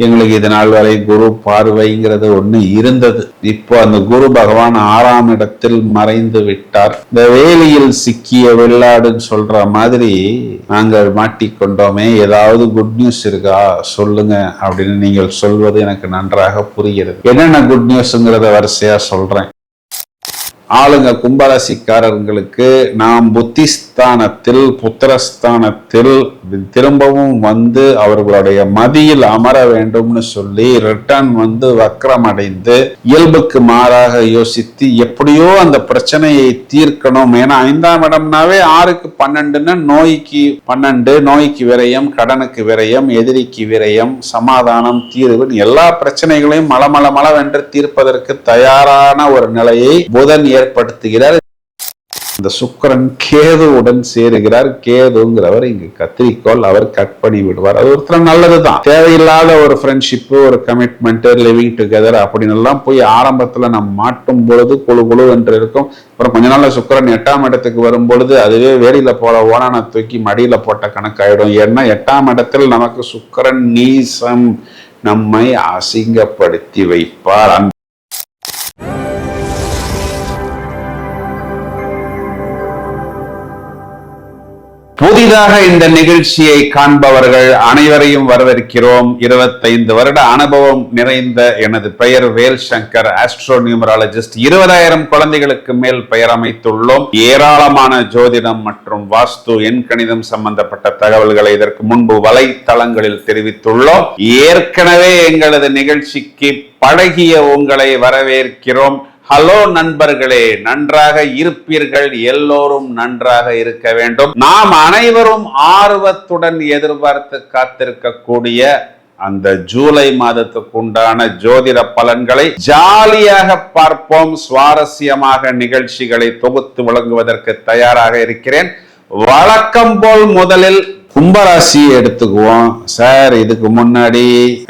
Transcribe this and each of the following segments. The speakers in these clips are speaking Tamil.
எங்களுக்கு இது நாள் வரை குரு பார்வைங்கிறது ஒண்ணு இருந்தது. இப்போ அந்த குரு பகவான் 6ஆம் இடத்தில் மறைந்து விட்டார். இந்த வேலியில் சிக்கிய வெள்ளாடுன்னு சொல்ற மாதிரி நாங்கள் மாட்டிக்கொண்டோமே, ஏதாவது குட் நியூஸ் இருக்கா சொல்லுங்க அப்படின்னு நீங்கள் சொல்வது எனக்கு நன்றாக புரிகிறது. என்னென்ன குட் நியூஸ்ங்கிறத வரிசையா சொல்றேன். ஆளுங்க கும்பராசிக்காரர்களுக்கு நாம் புத்திஸ்தானத்தில் புத்திரஸ்தானத்தில் திரும்பவும் வந்து அவர்களுடைய மதியில் அமர வேண்டும்னு சொல்லி ரிட்டர்ன் வந்து வக்ரம் அடைந்து இயல்புக்கு மாறாக யோசித்து எப்படியோ அந்த பிரச்சனையை தீர்க்கணும். ஏன்னா 5ஆம் இடம்னாவே 6க்கு 12ன்னு நோய்க்கு 12, நோய்க்கு விரயம், கடனுக்கு விரயம், எதிரிக்கு விரயம், சமாதானம், தீர்வு, எல்லா பிரச்சனைகளையும் மளமளவென்று தீர்ப்பதற்கு தயாரான ஒரு நிலையை புதன் ஏற்படுத்துகிறார். இந்த சுக்கிரன் கேதுவுடன் சேருகிறார். கேதுங்கிறவர் இங்கு கத்திரிக்கோள், அவர் கட் பண்ணி விடுவார். அது ஒருத்தர் நல்லதுதான். தேவையில்லாத ஒரு ஃப்ரெண்ட்ஷிப், ஒரு கமிட்மெண்ட், லிவிங் டுகெதர் அப்படின்னு எல்லாம் போய் ஆரம்பத்துல நம்ம மாட்டும் பொழுது குழு என்று இருக்கும். அப்புறம் கொஞ்ச நாள்ல சுக்கிரன் 8ஆம் இடத்துக்கு வரும் பொழுது அதுவே வேலியில போற ஓனான தூக்கி மடியில போட்ட கணக்காயிடும். ஏன்னா 8ஆம் இடத்தில் நமக்கு சுக்கிரன் நீசம், நம்மை அசிங்கப்படுத்தி வைப்பார். புதிதாக இந்த நிகழ்ச்சியை காண்பவர்கள் அனைவரையும் வரவேற்கிறோம். 25 வருட அனுபவம் நிறைந்த எனது பெயர் வேல் சங்கர், ஆஸ்ட்ரோ நியூமராலஜிஸ்ட். 20,000 குழந்தைகளுக்கு மேல் பெயர் அமைத்துள்ளோம். ஏராளமான ஜோதிடம் மற்றும் வாஸ்து, எண் கணிதம் சம்பந்தப்பட்ட தகவல்களை இதற்கு முன்பு வலைத்தளங்களில் தெரிவித்துள்ளோம். ஏற்கனவே எங்களது நிகழ்ச்சிக்கு பழகிய உங்களை வரவேற்கிறோம். ஹலோ நண்பர்களே, நன்றாக இருப்பீர்கள். எல்லோரும் நன்றாக இருக்க வேண்டும். நாம் அனைவரும் ஆர்வத்துடன் எதிர்பார்த்து காத்திருக்கக்கூடிய அந்த ஜூலை மாதத்துக்கு உண்டான ஜோதிட பலன்களை ஜாலியாக பார்ப்போம். சுவாரஸ்யமாக நிகழ்ச்சிகளை தொகுத்து வழங்குவதற்கு தயாராக இருக்கிறேன். வழக்கம் போல் முதலில் கும்பராசியை எடுத்துக்குவோம். சார், இதுக்கு முன்னாடி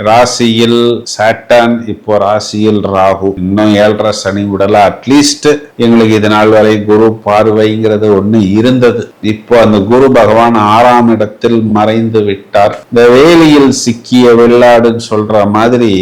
ராசியில் சாட்டர்ன், இப்போ ராசியில் ராகு, இன்னும் 7.5 சனி விடல. அட்லீஸ்ட் எங்களுக்கு இது நாள் வரை குரு பார்வைங்கிறது ஒண்ணு இருந்தது. இப்போ அந்த குரு பகவான் 6ஆம் இடத்தில் மறைந்து விட்டார். இந்த வேலியில் சிக்கிய வெள்ளாடுன்னு சொல்ற மாதிரி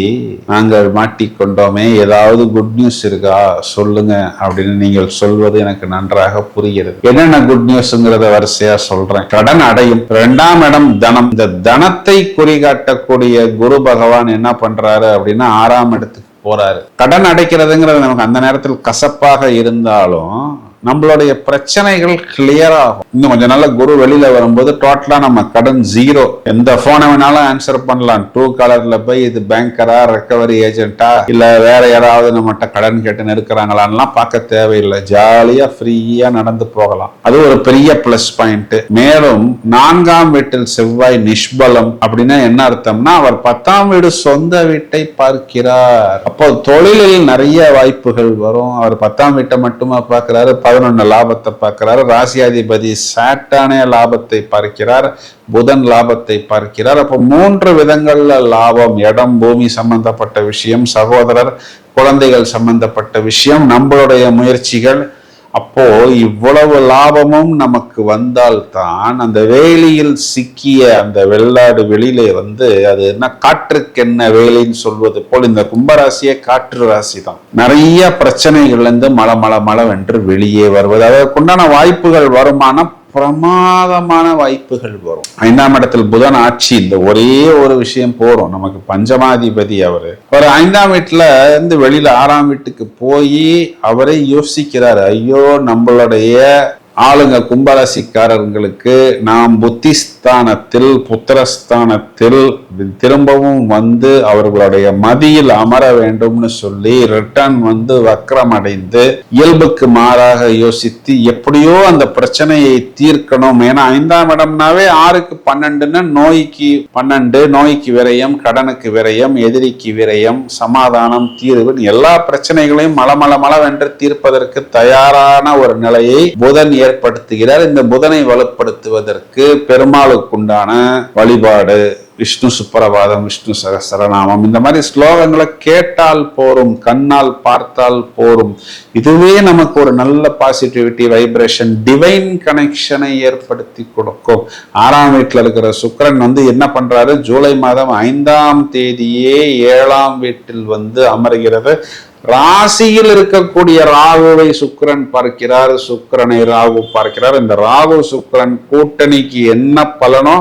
நாங்கள் மாட்டிக்கொண்டோமே, ஏதாவது குட் நியூஸ் இருக்கா சொல்லுங்க அப்படின்னு நீங்கள் சொல்வது எனக்கு நன்றாக புரிகிறது. என்னென்ன குட் நியூஸ்ங்கிறத வரிசையா சொல்றேன். கடன் அடையும். 2ஆம் இடம் தனம். இந்த தனத்தை குறிகாட்டக்கூடிய குரு பகவான் என்ன பண்றாரு அப்படின்னா 6ஆம் இடத்துக்கு போறாரு. கடன் அடைக்கிறதுங்கிறது நமக்கு அந்த நேரத்தில் கசப்பாக இருந்தாலும் நம்மளுடைய பிரச்சனைகள் கிளியர் ஆகும். இன்னும் கொஞ்ச நாள்ல குரு வெளியில வரும்போது டோட்டலா நம்ம கடன் 0. எந்த போனை வேணாலும் ஆன்சர் பண்ணலாம். ட்ரூ காலர்ல போய் இது பேங்கரா, ரெக்கவரி ஏஜென்ட்டா, இல்ல வேற யாராவது நம்மகிட்ட கடன் கேட்டு நெருக்கிறாங்களான்லாம் பார்க்க தேவையில்லை. ஜாலியா ஃப்ரீயா நடந்து போகலாம். அது ஒரு பெரிய பிளஸ் பாயிண்ட். மேலும் 4ஆம் வீட்டில் செவ்வாய் நிஷ்பலம் அப்படின்னா என்ன அர்த்தம்னா அவர் 10ஆம் வீடு சொந்த வீட்டை பார்க்கிறார். அப்போ தொழிலில் நிறைய வாய்ப்புகள் வரும். அவர் 10ஆம் வீட்டை மட்டுமா பார்க்கிறாரு, 11 லாபத்தை பார்க்கிறார். ராசியாதிபதி சாட்டானே லாபத்தை பார்க்கிறார், புதன் லாபத்தை பார்க்கிறார். அப்போ 3 விதங்கள்ல லாபம். இடம், பூமி சம்பந்தப்பட்ட விஷயம், சகோதரர், குழந்தைகள் சம்பந்தப்பட்ட விஷயம், நம்மளுடைய முயற்சிகள். அப்போ இவ்வளவு லாபமும் நமக்கு வந்தால்தான் அந்த வேலியில் சிக்கிய அந்த வெள்ளாடு வெளியிலே வந்து அது என்ன காற்றுக்கு என்ன வேலின்னு சொல்வது போல் இந்த கும்பராசியே காற்று ராசி தான். நிறைய பிரச்சனைகள்ல இருந்து மளவென்று வெளியே வருவது, அதற்குண்டான வாய்ப்புகள், வருமானம், பிரமாதமான வாய்ப்புகள் வரும். 5ஆம் இடத்தில் புதன் ஆட்சி. இந்த ஒரே ஒரு விஷயம் போறோம். நமக்கு பஞ்சமாதிபதி அவரு. ஒரு 5ஆம் வீட்டுல இருந்து வெளியில 6ஆம் வீட்டுக்கு போய் அவரை யோசிக்கிறாரு. ஐயோ, நம்மளுடைய ஆளுங்க கும்பராசிக்காரர்களுக்கு நாம் புத்திஸ்தானத்தில் புத்திரஸ்தானத்தில் திரும்பவும் வந்து அவர்களுடைய மதியில் அமர வேண்டும்னு சொல்லி ரிட்டர்ன் வந்து வக்ரம் அடைந்து இயல்புக்கு மாறாக யோசித்து எப்படியோ அந்த பிரச்சனையை தீர்க்கணும். ஏன்னா 5ஆம் இடம்னாவே 6க்கு 12ன்னு நோய்க்கு 12, நோய்க்கு விரயம், கடனுக்கு விரயம், எதிரிக்கு விரயம், சமாதானம், தீர்வு, எல்லா பிரச்சனைகளையும் மளமளவென்று தீர்ப்பதற்கு தயாரான ஒரு நிலையை புதன் ஏற்படுத்துகிறார். இந்த புதனை வலுப்படுத்துவதற்கு பெருமாளுக்குண்டான வழிபாடு, விஷ்ணு சுப்ரபாதம், விஷ்ணு சகஸ்ரநாமம், இந்த மாதிரி ஸ்லோகங்களை கேட்டால் போரும், கண்ணால் பார்த்தால் போரும். இதுவே நமக்கு ஒரு நல்ல பாசிட்டிவிட்டி, வைப்ரேஷன், டிவைன் கனெக்ஷனை ஏற்படுத்தி கொடுக்கும். 6ஆம் வீட்டில் இருக்கிற சுக்கிரன் என்ன பண்றாரு, ஜூலை மாதம் 5ஆம் தேதியே 7ஆம் வீட்டில் அமர்கிறது. ராசியில் இருக்கக்கூடிய ராகுவை சுக்கிரன் பார்க்கிறார், சுக்கிரனை ராகு பார்க்கிறார். இந்த ராகு சுக்கிரன் கூட்டணிக்கு என்ன பலனோ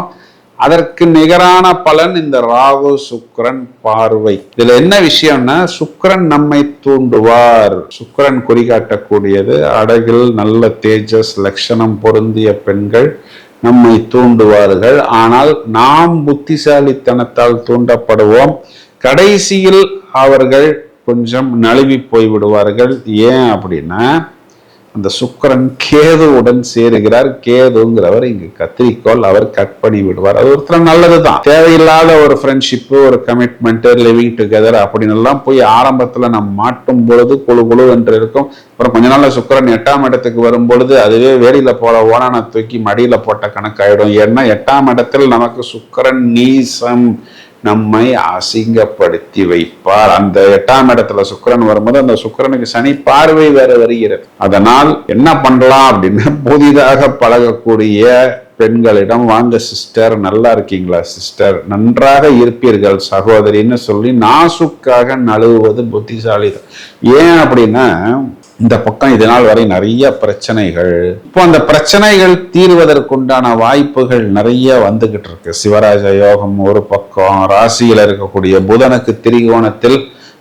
அதற்கு நிகரான பலன் இந்த ராகு சுக்கிரன் பார்வை. இதுல என்ன விஷயம்னா, சுக்கிரன் நம்மை தூண்டுவார். சுக்கிரன் குறிகாட்டக்கூடியது அழகில் நல்ல தேஜஸ் லட்சணம் பொருந்திய பெண்கள் நம்மை தூண்டுவார்கள். ஆனால் நாம் புத்திசாலித்தனத்தால் தூண்டப்படுவோம். கடைசியில் அவர்கள் கொஞ்சம் நழுவி போய்விடுவார்கள். ஏன் அப்படின்னா, அந்த சுக்கிரன் கேதுவுடன் சேருகிறார். கேதுங்கிறவர் இங்கு கத்திரிக்கோள், அவர் கட் பண்ணி விடுவார். அது ஒருத்தர் நல்லதுதான். தேவையில்லாத ஒரு ஃப்ரெண்ட்ஷிப்பு, ஒரு கமிட்மெண்ட், லிவிங் டுகெதர் அப்படின்னு எல்லாம் போய் ஆரம்பத்துல நம்ம மாட்டும் பொழுது குழு குழு என்று இருக்கும். அப்புறம் கொஞ்ச நாள்ல சுக்கிரன் 8ஆம் இடத்துக்கு வரும் பொழுது அதுவே வேடியில போல ஓனான தூக்கி மடியில போட்ட கணக்காயிடும். ஏன்னா 8ஆம் இடத்தில் நமக்கு சுக்கிரன் நீசம், நம்மை அசிங்கப்படுத்தி வைப்பார். அந்த 8ஆம் இடத்துல சுக்கிரன் வரும்போது அந்த சுக்கிரனுக்கு சனி பார்வை வேற வருகிறது. அதனால் என்ன பண்ணலாம் அப்படின்னா, புதிதாக பழகக்கூடிய பெண்களிடம், வாங்க சிஸ்டர், நல்லா இருக்கீங்களா சிஸ்டர், நன்றாக இருப்பீர்கள் சகோதரின்னு சொல்லி நாசுக்காக நழுவுவது புத்திசாலிதான். ஏன் அப்படின்னா, இந்த பக்கம் இதனால் வரை நிறைய பிரச்சனைகள், இப்போ அந்த பிரச்சனைகள் தீர்வதற்குண்டான வாய்ப்புகள் நிறைய வந்துகிட்டு இருக்கு. சிவராஜ யோகம் ஒரு பக்கம், ராசியில் இருக்கக்கூடிய புதனுக்கு திரிகோணத்தில்,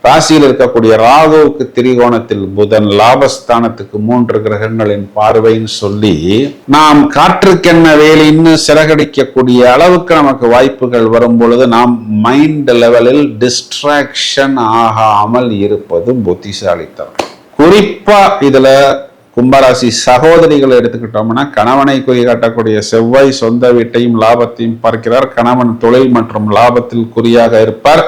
ராசியில் இருக்கக்கூடிய ராகுவுக்கு திரிகோணத்தில் புதன், லாபஸ்தானத்துக்கு 3 கிரகங்களின் பார்வைன்னு சொல்லி நாம் காற்றுக்கென்ன வேலின்னு சிறகடிக்கக்கூடிய அளவுக்கு நமக்கு வாய்ப்புகள் வரும் பொழுது நாம் மைண்ட் லெவலில் டிஸ்ட்ராக்ஷன் ஆகாமல் இருப்பது புத்திசாலித்தனம். குறிப்பா இதுல கும்பராசி சகோதரிகளை எடுத்துக்கிட்டோம்னா, கணவனை குறிகாட்டக்கூடிய செவ்வாய் சொந்த வீட்டையும் லாபத்தையும் பார்க்கிறார். கணவன் தொழில் மற்றும் லாபத்தில் குறியாக இருப்பார்.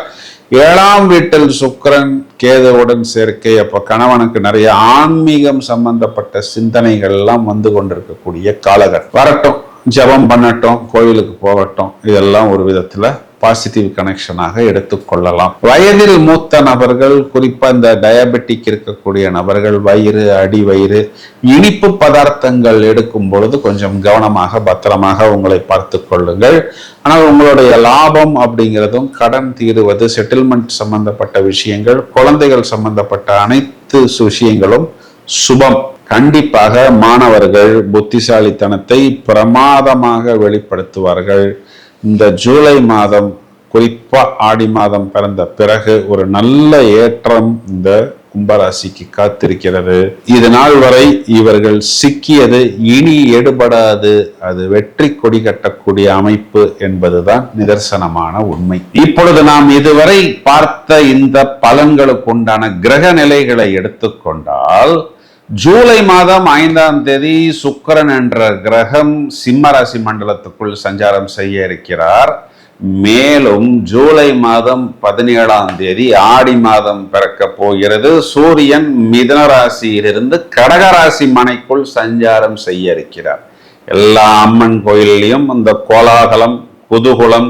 7ஆம் வீட்டில் சுக்கிரன் கேதுவுடன் சேர்க்கை. அப்ப கணவனுக்கு நிறைய ஆன்மீகம் சம்பந்தப்பட்ட சிந்தனைகள் எல்லாம் வந்து கொண்டிருக்கக்கூடிய காலகட்டம். வரட்டும், ஜபம் பண்ணட்டும், கோவிலுக்கு போகட்டும், இதெல்லாம் ஒரு விதத்துல பாசிட்டிவ் கனெக்ஷனாக எடுத்துக்கொள்ளலாம். வயதில் மூத்த நபர்கள், குறிப்பா இந்த டயபெட்டிக் இருக்கக்கூடிய நபர்கள், வயிறு, அடி வயிறு, இனிப்பு பதார்த்தங்கள் எடுக்கும் பொழுது கொஞ்சம் கவனமாக பத்திரமாக உங்களை பார்த்து கொள்ளுங்கள். ஆனால் உங்களுடைய லாபம் அப்படிங்கிறதும், கடன் தீருவது, செட்டில்மெண்ட் சம்பந்தப்பட்ட விஷயங்கள், குழந்தைகள் சம்பந்தப்பட்ட அனைத்து விஷயங்களும் சுபம். கண்டிப்பாக மாணவர்கள் புத்திசாலித்தனத்தை பிரமாதமாக வெளிப்படுத்துவார்கள். இந்த ஜூலை மாதம், குறிப்பா ஆடி மாதம் பிறந்த பிறகு ஒரு நல்ல ஏற்றம் இந்த கும்பராசிக்கு காத்திருக்கிறது. இது நாள் வரை இவர்கள் சிக்கியது இனி எடுபடாது. அது வெற்றி கொடி கட்டக்கூடிய அமைப்பு என்பதுதான் நிதர்சனமான உண்மை. இப்பொழுது நாம் இதுவரை பார்த்த இந்த பலன்களுக்கு உண்டான கிரக நிலைகளை எடுத்துக்கொண்டால், ஜூலை மாதம் 5ஆம் தேதி சுக்கிரன் என்ற கிரகம் சிம்ம ராசி மண்டலத்துக்குள் சஞ்சாரம் செய்ய இருக்கிறார். மேலும் ஜூலை மாதம் 17ஆம் தேதி ஆடி மாதம் பிறக்க போகிறது. சூரியன் மிதுன ராசியிலிருந்து கடகராசி மனைக்குள் சஞ்சாரம் செய்ய இருக்கிறார். எல்லா அம்மன் கோயிலையும் இந்த கோலாகலம், குதூகலம்,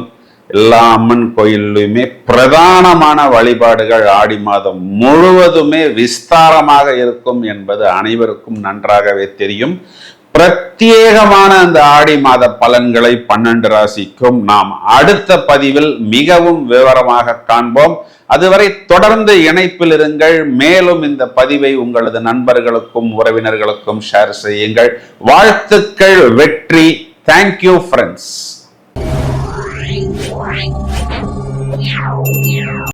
எல்லா அம்மன் கோயிலுமே பிரதானமான வழிபாடுகள் ஆடி மாதம் முழுவதுமே விஸ்தாரமாக இருக்கும் என்பது அனைவருக்கும் நன்றாகவே தெரியும். பிரத்யேகமான அந்த ஆடி மாத பலன்களை 12 ராசிக்கும் நாம் அடுத்த பதிவில் மிகவும் விவரமாக காண்போம். அதுவரை தொடர்ந்து இணைப்பில் இருங்கள். மேலும் இந்த பதிவை உங்களது நண்பர்களுக்கும் உறவினர்களுக்கும் ஷேர் செய்யுங்கள். வாழ்த்துக்கள், வெற்றி. Thank you friends.